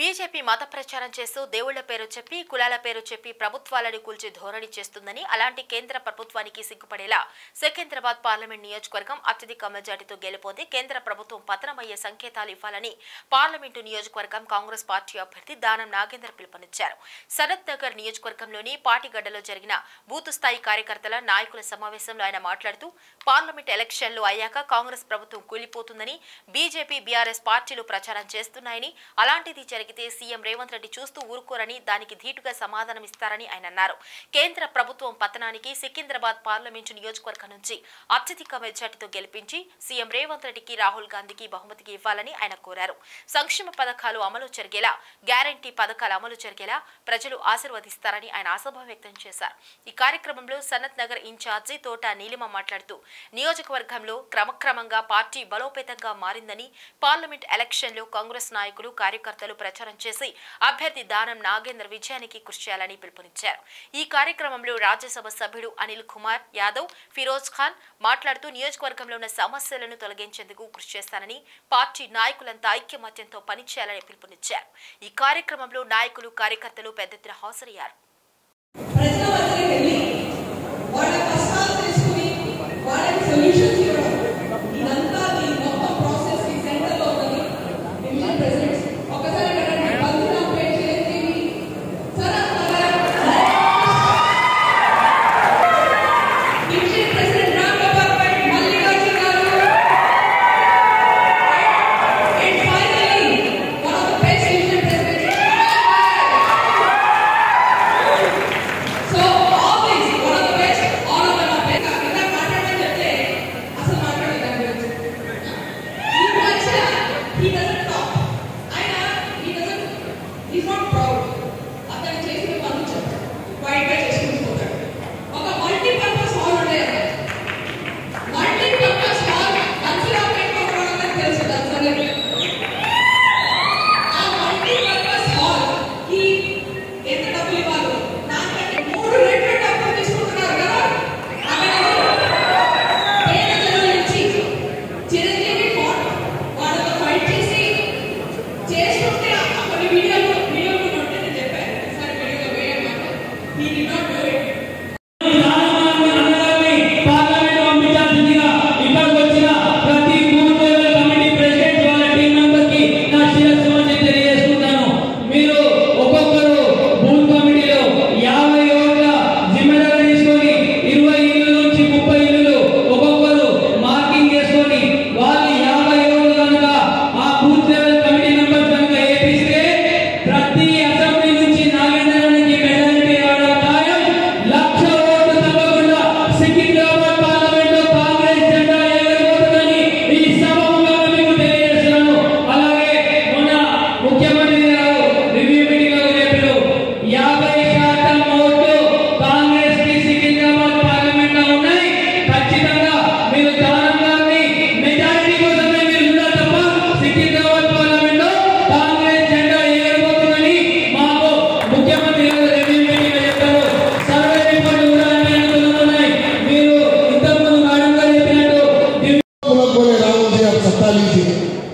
BJP మత ప్రచారం చేస్తూ దేవుళ్ల పేరు చెప్పి కులాల పేరు చెప్పి ప్రభుత్వాలను కూల్చి ధోరణి చేస్తుందని, అలాంటి కేంద్ర ప్రభుత్వానికి సిగ్గుపడేలా సికింద్రాబాద్ పార్లమెంట్ నియోజకవర్గం అత్యధిక మెజార్టీతో గెలుపొంది కేంద్ర ప్రభుత్వం పతనమయ్యే సంకేతాలు ఇవ్వాలని పార్లమెంటు నియోజకవర్గం కాంగ్రెస్ పార్టీ అభ్యర్థి దానం నాగేందర్ పిలుపునిచ్చారు. సనత్ నగర్ నియోజకవర్గంలోని పాటిగడ్డలో జరిగిన బూత్ స్థాయి కార్యకర్తల నాయకుల సమావేశంలో ఆయన మాట్లాడుతూ పార్లమెంట్ ఎలక్షన్లు అయ్యాక కాంగ్రెస్ ప్రభుత్వం కూలిపోతుందని, బీజేపీ బీఆర్ఎస్ పార్టీలు ప్రచారం చేస్తున్నాయని, అలాంటిది జరిగితే సీఎం రేవంత్ రెడ్డి చూస్తూ ఊరుకోరని దానికి ధీటుగా సమాధానమిస్తారని ఆయన అన్నారు. కేంద్ర ప్రభుత్వం పతనానికి సికింద్రాబాద్ పార్లమెంటు నియోజకవర్గం నుంచి అత్యధిక మెజార్టీతో గెలిపించి సీఎం రేవంత్ రెడ్డికి, రాహుల్ గాంధీకి బహుమతికి ఇవ్వాలని ఆయన కోరారు. సంక్షేమ పథకాలు అమలు జరిగేలా, గ్యారంటీ పథకాలు అమలు జరిగేలా ప్రజలు ఆశీర్వదిస్తారని ఆయన ఆశాభావం వ్యక్తం చేశారు. ఈ కార్యక్రమంలో సనత్ నగర్ ఇన్ఛార్జి తోట నీలిమ మాట్లాడుతూ నియోజకవర్గంలో క్రమక్రమంగా పార్టీ బలోపేతంగా మారిందని, పార్లమెంట్ ఎలక్షన్లో కాంగ్రెస్ నాయకులు కార్యకర్తలు ప్రచారం చేసి అభ్యర్థి దానం నాగేందర్ విజయానికి కృషి చేయాలని పిలుపునిచ్చారు. ఈ కార్యక్రమంలో రాజ్యసభ సభ్యుడు అనిల్ కుమార్ యాదవ్, ఫిరోజ్ ఖాన్ మాట్లాడుతూ నియోజకవర్గంలో ఉన్న సమస్యలను తొలగించేందుకు కృషి చేస్తానని, పార్టీ నాయకులంతా ఐక్యమత్యంతో పనిచేయాలని పిలుపునిచ్చారు. ఈ కార్యక్రమంలో నాయకులు కార్యకర్తలు పెద్ద ఎత్తున హాజరయ్యారు.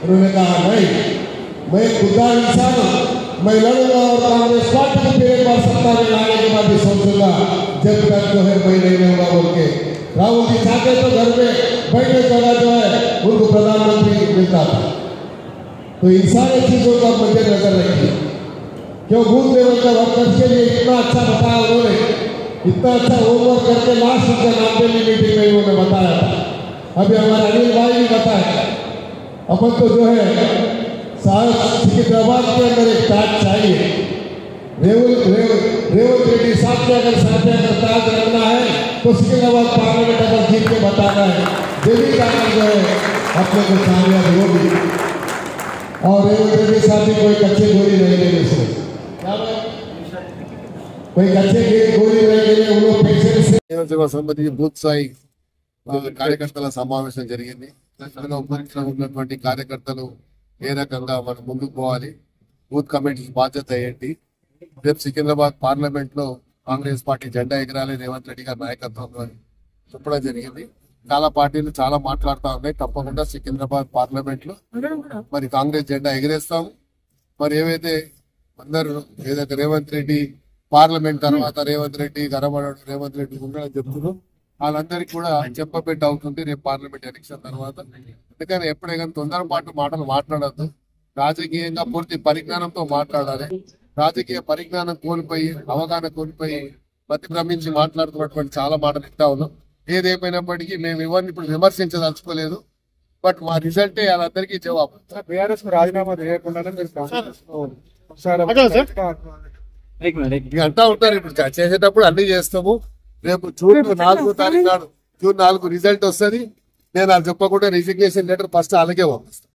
उन्होंने कहा नहीं, मैं खुदा इंसान हूँ, मैं लड़ूंगा और कांग्रेस पार्टी को फिर एक बार सत्ता में लाने के बाद ही सोचूंगा, जब तक जो है मैं नहीं रहूंगा बोल के राहुल जी चाहते तो घर में बैठने जगह जो है उनको प्रधानमंत्री मिलता था। तो इन सारी चीजों का मद्देनजर रखिए, क्यों बूथ लेवल का वर्कर्स के लिए इतना अच्छा बताया उन्होंने, इतना अच्छा होमवर्क करके लास्ट उनका नामदेली मीटिंग में उन्होंने बताया था। अभी हमारे अनिल भाई भी बताया, अपन तो जो है सिकिंद्राबाद के अंदर एक ताज चाहिए। रेवंत रेड्डी साहब के अगर साथ में अगर ताज रखना है तो सिकिंद्राबाद पार्लियामेंट अगर जीत के बताना है, देवी जाकर जो है अपने को कामयाब होगी। और रेवंत रेड्डी साहब भी कोई कच्चे गोली नहीं लेने से, कोई कच्चे गोली नहीं लेने उन लोग पैसे से संबंधी बूथ స్థాయి కార్యకర్తల సమావేశం జరిగింది. అందులో ఉన్నటువంటి కార్యకర్తలు ఏ రకంగా మనం ముందుకు పోవాలి, బూత్ కమిటీ బాధ్యత ఏంటి, రేపు సికింద్రాబాద్ పార్లమెంట్ లో కాంగ్రెస్ పార్టీ జెండా ఎగరాలి రేవంత్ రెడ్డి గారి నాయకత్వంలో చెప్పడం జరిగింది. చాలా పార్టీలు చాలా మాట్లాడుతూ ఉన్నాయి. తప్పకుండా సికింద్రాబాద్ పార్లమెంట్ లో మరి కాంగ్రెస్ జెండా ఎగిరేస్తాము. మరి ఏవైతే అందరూ ఏదైతే రేవంత్ రెడ్డి పార్లమెంట్ తర్వాత రేవంత్ రెడ్డి గరబడడు రేవంత్ రెడ్డి ఉండడం చెప్తున్నారు వాళ్ళందరికీ కూడా చెప్పబెట్టి అవుతుంది రేపు పార్లమెంట్ ఎలక్షన్ తర్వాత. అందుకని ఎప్పుడైనా తొందరపాటు మాటలు మాట్లాడద్దు, రాజకీయంగా పూర్తి పరిజ్ఞానంతో మాట్లాడాలి. రాజకీయ పరిజ్ఞానం కోల్పోయి అవగాహన కోల్పోయి ప్రతిభ్రమించి మాట్లాడుతున్నటువంటి చాలా మాటలు ఇస్తా ఉన్నాం. ఏదేమైనప్పటికీ మేము ఎవరిని ఇప్పుడు విమర్శించదలుచుకోలేదు, బట్ మా రిజల్టే వాళ్ళందరికీ జవాబు. బీఆర్ఎస్ రాజీనామా చేయకుండానే మీరు ఇక అంటా ఉంటారు, ఇప్పుడు చేసేటప్పుడు అన్ని చేస్తాము. రేపు జూన్ 4వ తారీఖు నాడు జూన్ 4 రిజల్ట్ వస్తుంది. నేను అది చెప్పకుండా రిజిగ్నేషన్ లెటర్ ఫస్ట్ అలాగే పంపిస్తాను.